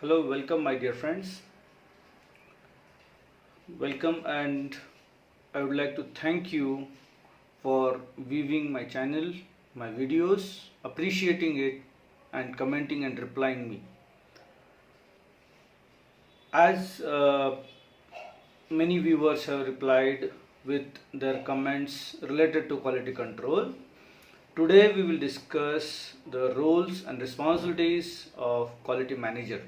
Hello, welcome my dear friends. Welcome, and I would like to thank you for viewing my channel, my videos, appreciating it and commenting and replying me. As many viewers have replied with their comments related to quality control, today we will discuss the roles and responsibilities of quality manager.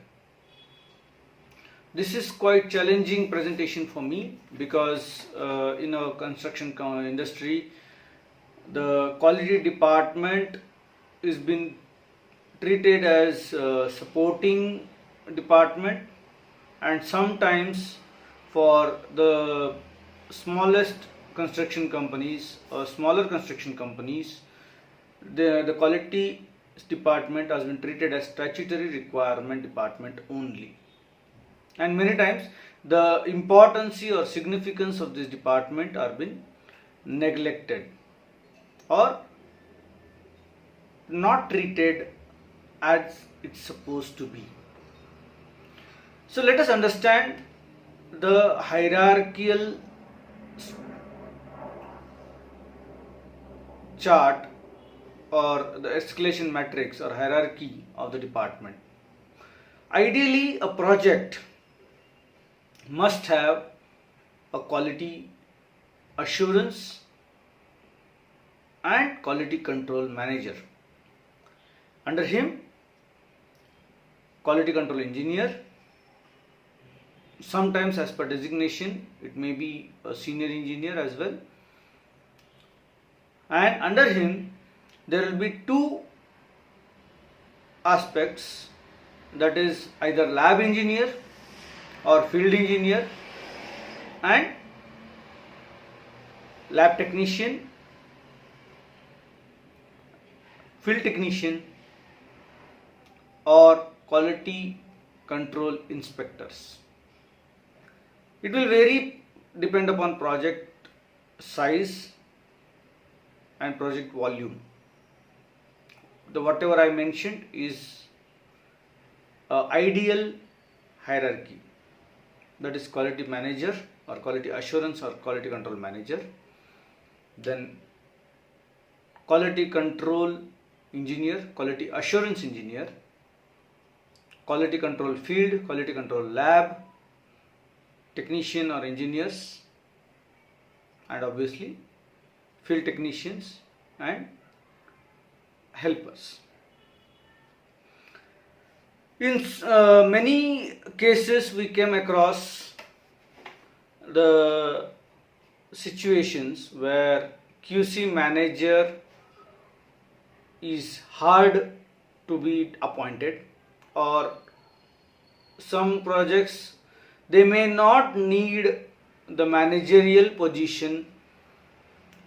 This is quite challenging presentation for me because in our construction industry, the quality department is been treated as supporting department, and sometimes for the smallest construction companies or smaller construction companies, the quality department has been treated as statutory requirement department only. And many times the importance or significance of this department are been neglected or not treated as it's supposed to be. So let us understand the hierarchical chart or the escalation matrix or hierarchy of the department. Ideally, a project must have a quality assurance and quality control manager. Under him, quality control engineer, sometimes as per designation it may be a senior engineer as well, and under him there will be two aspects, that is either lab engineer or field engineer and lab technician, field technician or quality control inspectors. It will vary, depend upon project size and project volume. The whatever I mentioned is ideal hierarchy, that is quality manager or quality assurance or quality control manager, then quality control engineer, quality assurance engineer, quality control field, quality control lab technician or engineers, and obviously field technicians and helpers. In many cases we came across the situations where QC manager is hard to be appointed, or some projects they may not need the managerial position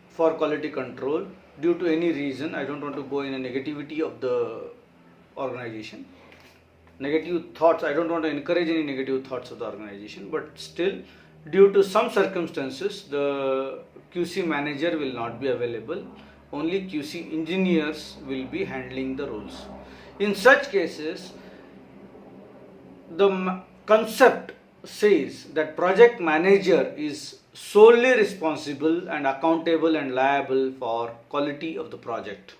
for quality control due to any reason. I don't want to go in a negativity of the organization, negative thoughts. I don't want to encourage any negative thoughts of the organization, but still due to some circumstances the QC manager will not be available, only QC engineers will be handling the roles. In such cases, the concept says that project manager is solely responsible and accountable and liable for quality of the project.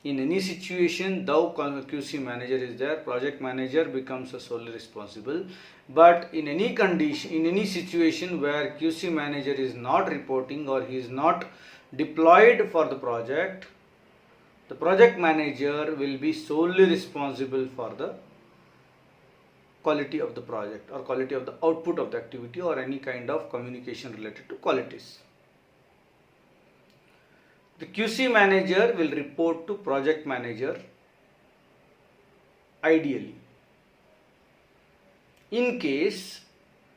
In any situation, though QC manager is there, project manager becomes a solely responsible. But in any condition, in any situation where QC manager is not reporting or he is not deployed for the project manager will be solely responsible for the quality of the project or quality of the output of the activity or any kind of communication related to qualities. The QC manager will report to project manager ideally. In case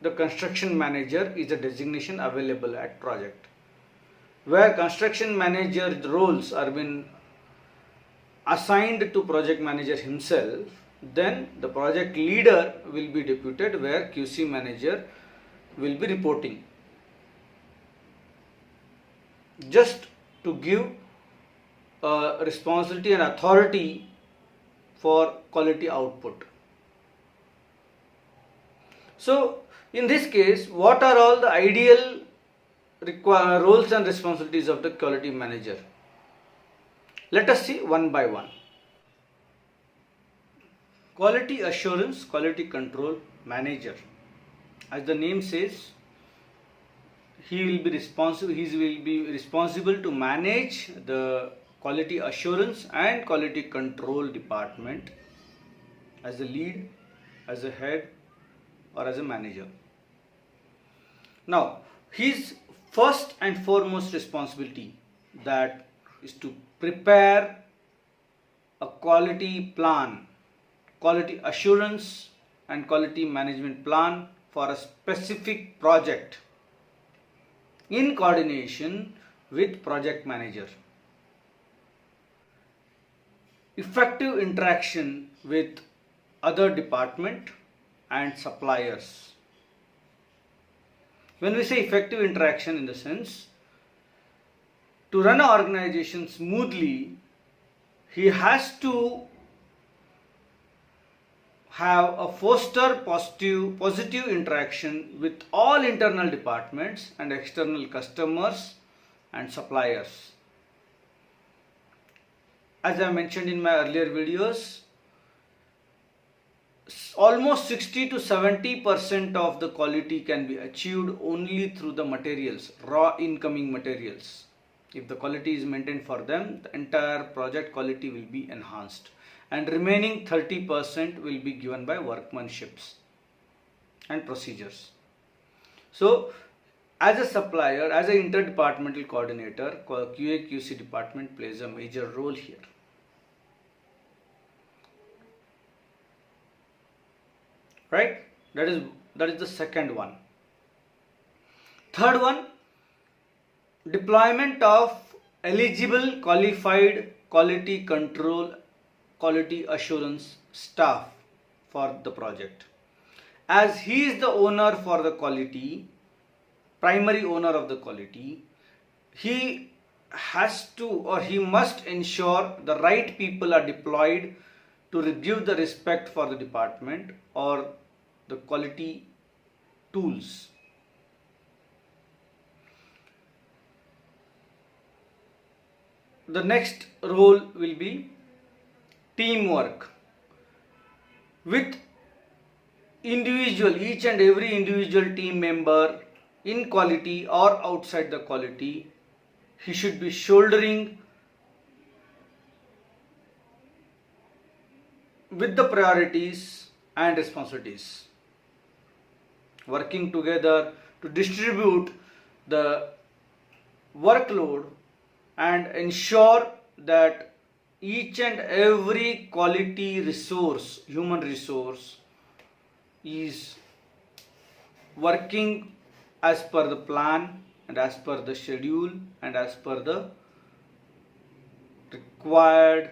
the construction manager is a designation available at project, where construction manager roles are been assigned to project manager himself, then the project leader will be deputed, where QC manager will be reporting. Just to give responsibility and authority for quality output. So in this case, what are all the ideal roles and responsibilities of the quality manager? Let us see one by one. Quality assurance, quality control manager. As the name says, he will be responsible to manage the quality assurance and quality control department as a lead, as a head, or as a manager. Now, his first and foremost responsibility that is to prepare a quality plan, quality assurance and quality management plan for a specific project in coordination with project manager. Effective interaction with other department and suppliers. When we say effective interaction, in the sense, to run an organization smoothly, he has to have a foster positive interaction with all internal departments and external customers and suppliers. As I mentioned in my earlier videos, almost 60 to 70% of the quality can be achieved only through the materials, raw incoming materials. If the quality is maintained for them, the entire project quality will be enhanced, and remaining 30% will be given by workmanships and procedures. So as a supplier, as an interdepartmental coordinator, QA/QC department plays a major role here. Right? That is the second one. Third one, deployment of eligible qualified quality control, quality assurance staff for the project. As he is the owner for the quality, primary owner of the quality, he has to or he must ensure the right people are deployed to give the respect for the department or the quality tools. The next role will be teamwork with each and every individual team member in quality or outside the quality. He should be shouldering with the priorities and responsibilities, working together to distribute the workload and ensure that each and every quality resource, human resource, is working as per the plan and as per the schedule and as per the required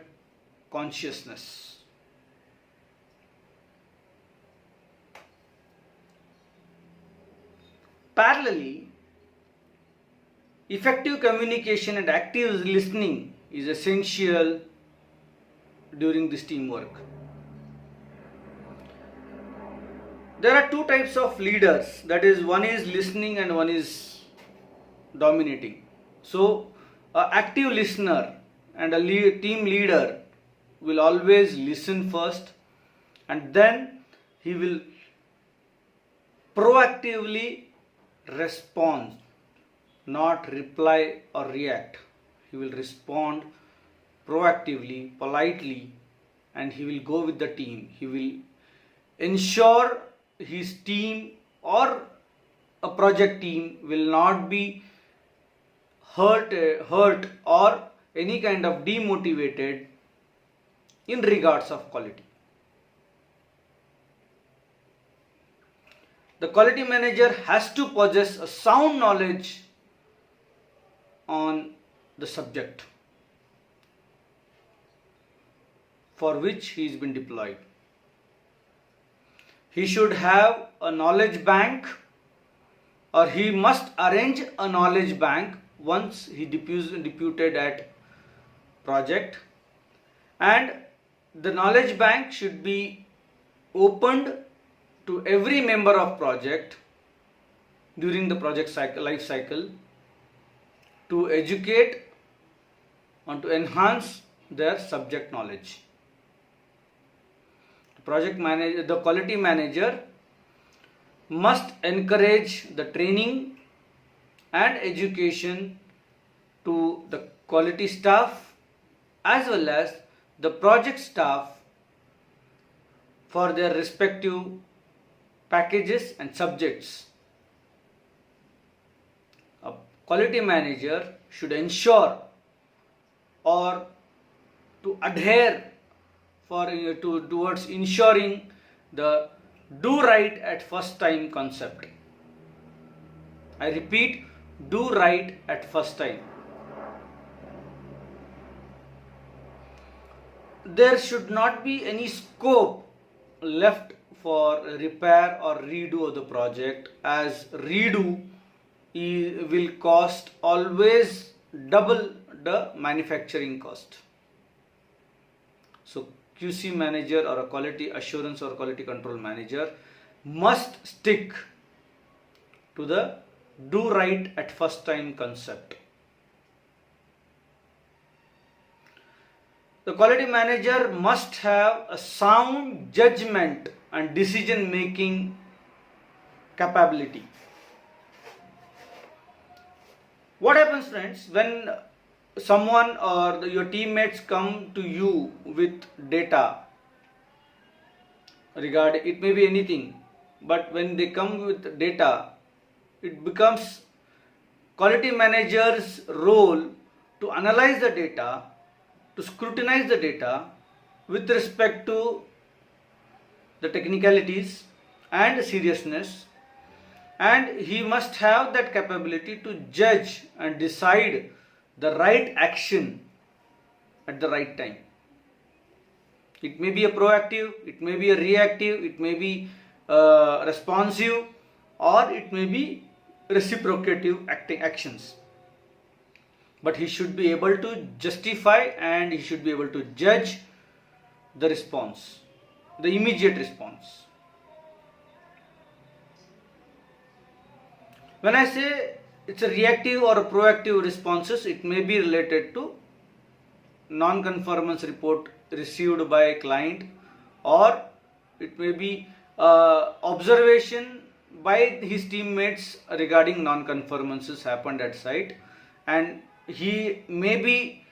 consciousness. Parallelly, effective communication and active listening is essential during this teamwork. There are two types of leaders, that is, one is listening and one is dominating. So, an active listener and a team leader will always listen first, and then he will proactively respond, not reply or react. He will respond proactively, politely, and he will go with the team. He will ensure his team or a project team will not be hurt or any kind of demotivated in regards of quality. The quality manager has to possess a sound knowledge on the subject for which he has been deployed. He should have a knowledge bank, or he must arrange a knowledge bank once he deputed at project, and the knowledge bank should be opened to every member of project during the project cycle, life cycle, to educate and to enhance their subject knowledge. The quality manager must encourage the training and education to the quality staff as well as the project staff for their respective packages and subjects. A quality manager should ensure or to adhere towards ensuring the do right at first time concept. I repeat, do right at first time. There should not be any scope left for repair or redo of the project, as redo will cost always double the manufacturing cost. So QC manager or a quality assurance or quality control manager must stick to the do right at first time concept. The quality manager must have a sound judgment and decision making capability. What happens, friends, when someone or your teammates come to you with data regarding, it may be anything, but when they come with data, it becomes quality manager's role to analyze the data, to scrutinize the data with respect to the technicalities and seriousness, and he must have that capability to judge and decide the right action at the right time. It may be a proactive, it may be a reactive, it may be responsive, or it may be reciprocative actions. But he should be able to justify and he should be able to judge the response, the immediate response. When I say it's a reactive or a proactive responses, it may be related to non-conformance report received by a client, or it may be observation by his teammates regarding non-conformances happened at site, and he may be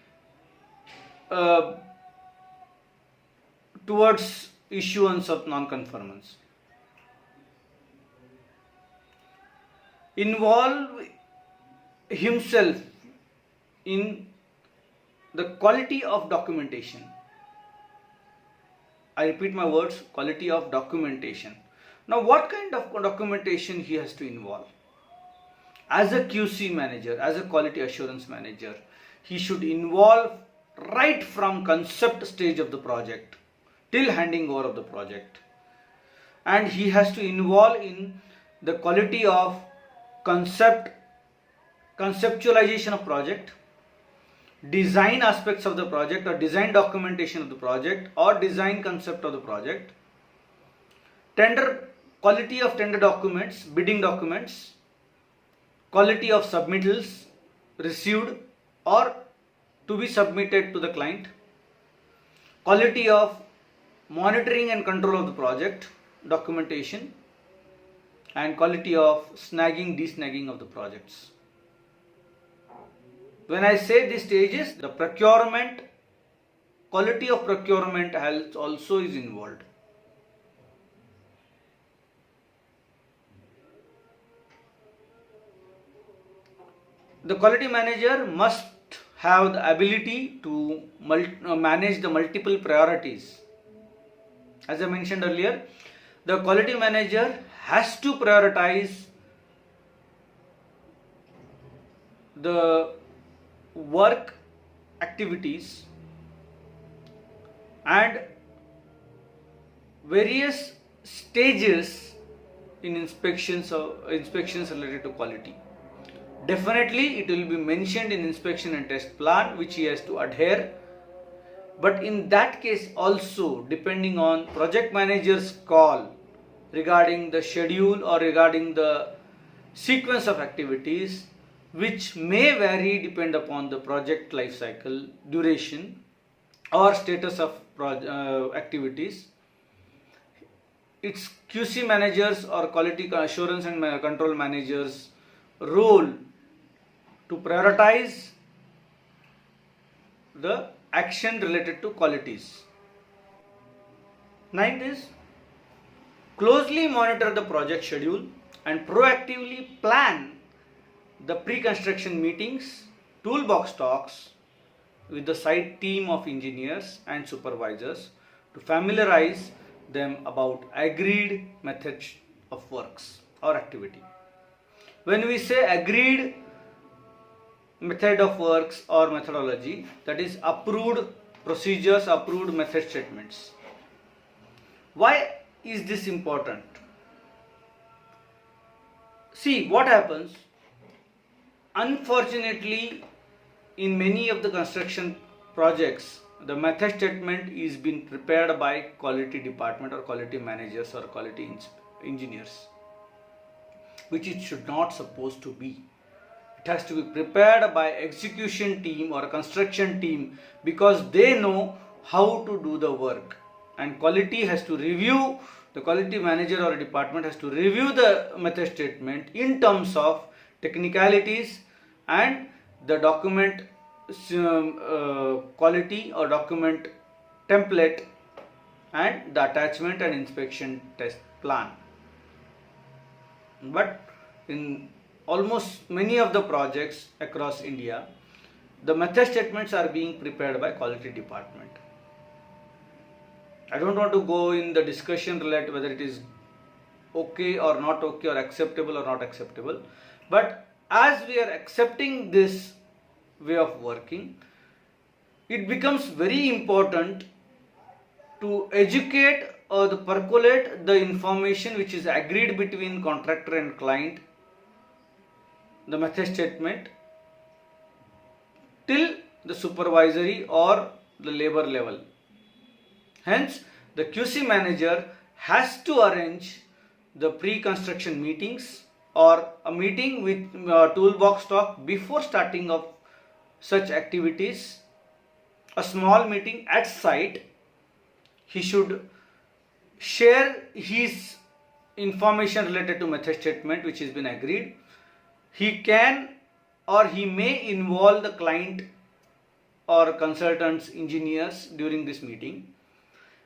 towards issuance of non-conformance. Involve himself in the quality of documentation. I repeat my words, quality of documentation. Now, what kind of documentation he has to involve? As a QC manager, as a quality assurance manager, he should involve right from concept stage of the project till handing over of the project. And he has to involve in the quality of conceptualization of project, design aspects of the project or design documentation of the project or design concept of the project, quality of tender documents, bidding documents, quality of submittals received or to be submitted to the client, quality of monitoring and control of the project documentation, and quality of snagging, desnagging of the projects. When I say these stages, the procurement, quality of procurement also is involved. The quality manager must have the ability to manage the multiple priorities. As I mentioned earlier, the quality manager has to prioritize the work activities and various stages in inspections related to quality. Definitely it will be mentioned in inspection and test plan which he has to adhere, But in that case also, depending on project manager's call regarding the schedule or regarding the sequence of activities, which may vary depend upon the project life cycle, duration or status of activities, it's QC managers or quality assurance and control managers role to prioritize the action related to qualities. Ninth is closely monitor the project schedule and proactively plan the pre-construction meetings, toolbox talks with the site team of engineers and supervisors to familiarize them about agreed methods of works or activity. When we say agreed method of works or methodology, that is approved procedures, approved method statements. Why is this important? See what happens. Unfortunately, in many of the construction projects, the method statement is being prepared by quality department or quality managers or quality engineers, which it should not supposed to be. It has to be prepared by execution team or construction team because they know how to do the work, and quality has to review, the quality manager or department has to review the method statement in terms of technicalities and the document quality or document template and the attachment and inspection test plan. But in almost many of the projects across India, the method statements are being prepared by quality department. I don't want to go in the discussion related whether it is okay or not okay or acceptable or not acceptable, but as we are accepting this way of working, it becomes very important to educate or to percolate the information which is agreed between contractor and client, the method statement, till the supervisory or the labor level. Hence, the QC manager has to arrange the pre-construction meetings or a meeting with toolbox talk before starting of such activities, a small meeting at site. He should share his information related to method statement which has been agreed. He can or he may involve the client or consultants, engineers during this meeting,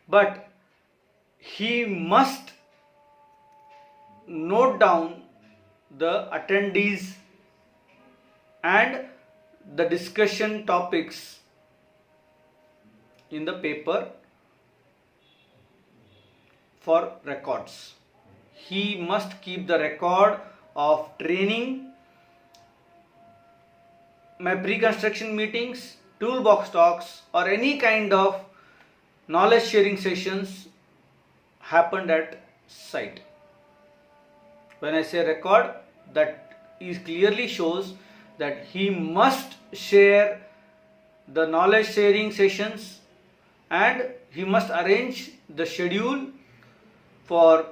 but he must note down the attendees and the discussion topics in the paper for records. He must keep the record of training, my pre-construction meetings, toolbox talks or any kind of knowledge sharing sessions happened at site. When I say record, that is clearly shows that he must share the knowledge sharing sessions and he must arrange the schedule for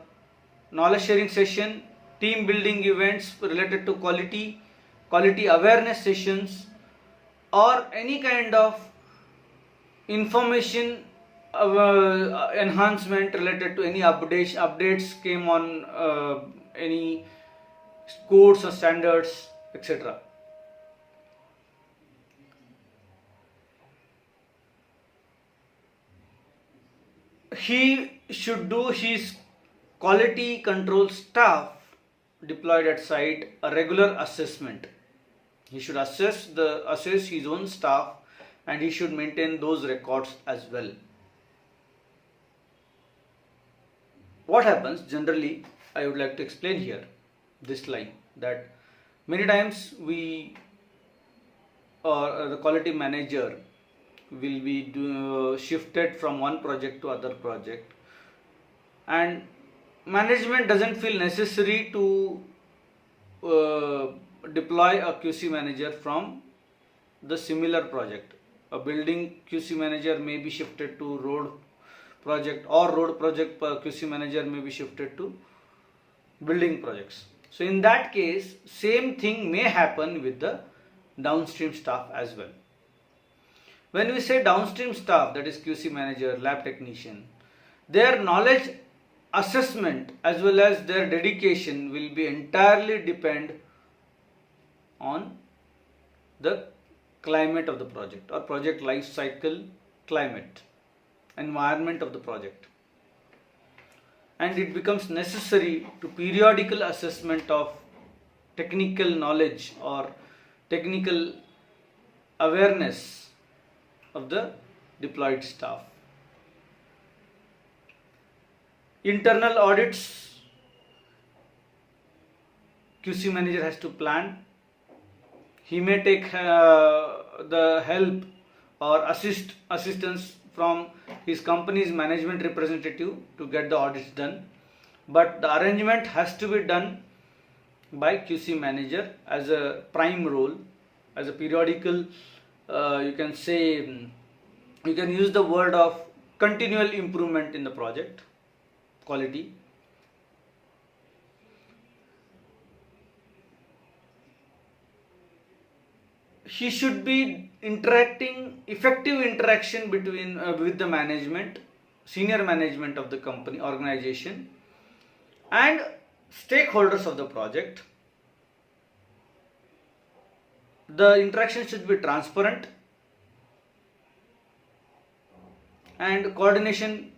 knowledge sharing session, team building events related to quality awareness sessions or any kind of information enhancement related to any updates came on any codes or standards, etc. He should do his quality control staff deployed at site a regular assessment. He should assess his own staff and he should maintain those records as well. What happens generally, I would like to explain here this line, that many times we or the quality manager will be shifted from one project to other project, and management doesn't feel necessary to deploy a QC manager from the similar project. a building QC manager may be shifted to road project, or road project QC manager may be shifted to building projects. So in that case, same thing may happen with the downstream staff as well. When we say downstream staff, that is QC manager, lab technician, their knowledge assessment as well as their dedication will be entirely depend on the climate of the project, or project life cycle climate, environment of the project. And it becomes necessary to periodical assessment of technical knowledge or technical awareness of the deployed staff. Internal audits, QC manager has to plan. He may take the help or assistance from his company's management representative to get the audits done, but the arrangement has to be done by QC manager as a prime role, as a periodical, you can say, you can use the word of continual improvement in the project quality. He should be effective interaction between with the management, senior management of the company, organization, and stakeholders of the project. The interaction should be transparent, and coordination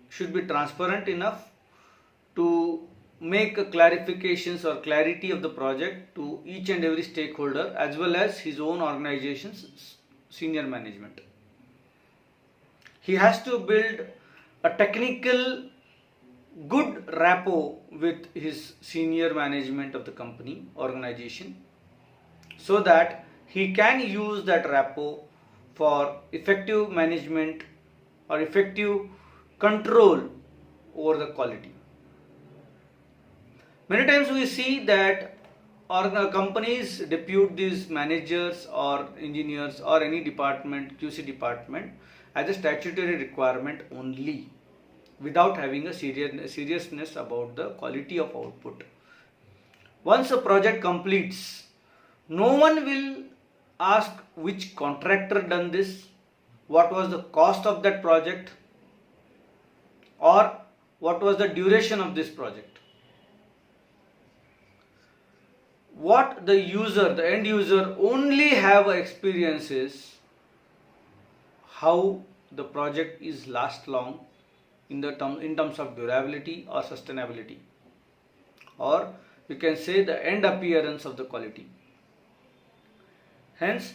should be transparent enough to make clarifications or clarity of the project to each and every stakeholder as well as his own organization's senior management. He has to build a technical good rapport with his senior management of the company, organization, so that he can use that rapport for effective management or effective control over the quality. Many times we see that companies depute these managers or engineers or any department, QC department, as a statutory requirement only, without having a seriousness about the quality of output. Once a project completes, no one will ask which contractor done this, what was the cost of that project, or what was the duration of this project. What the end user only have experience is how the project is last long in terms of durability or sustainability, or you can say the end appearance of the quality. Hence,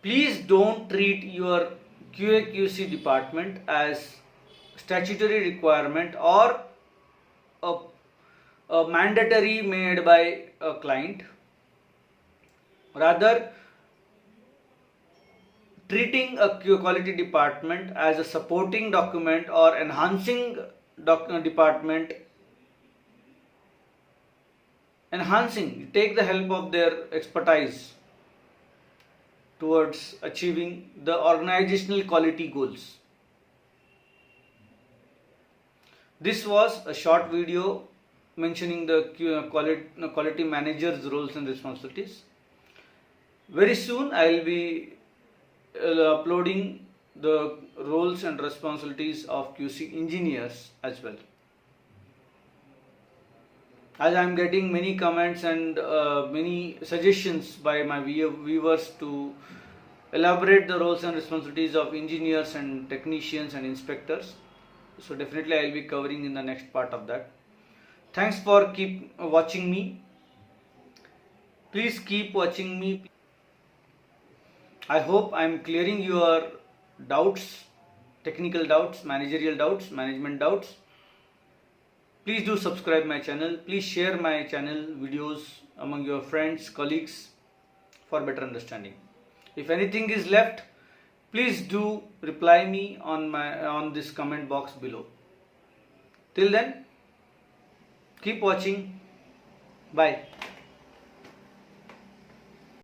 please don't treat your QA/QC department as statutory requirement or a mandatory made by a client. Rather, treating a quality department as a supporting document or enhancing department, take the help of their expertise towards achieving the organizational quality goals. This was a short video mentioning the quality manager's roles and responsibilities. Very soon I will be uploading the roles and responsibilities of QC engineers as well. As I am getting many comments and many suggestions by my viewers to elaborate the roles and responsibilities of engineers and technicians and inspectors, so definitely I will be covering in the next part of that. Thanks for keep watching me. Please keep watching me. I hope I am clearing your doubts, technical doubts, managerial doubts, management doubts. Please do subscribe my channel. Please share my channel videos among your friends, colleagues for better understanding. If anything is left, please do reply me on this comment box below. Till then, keep watching. Bye.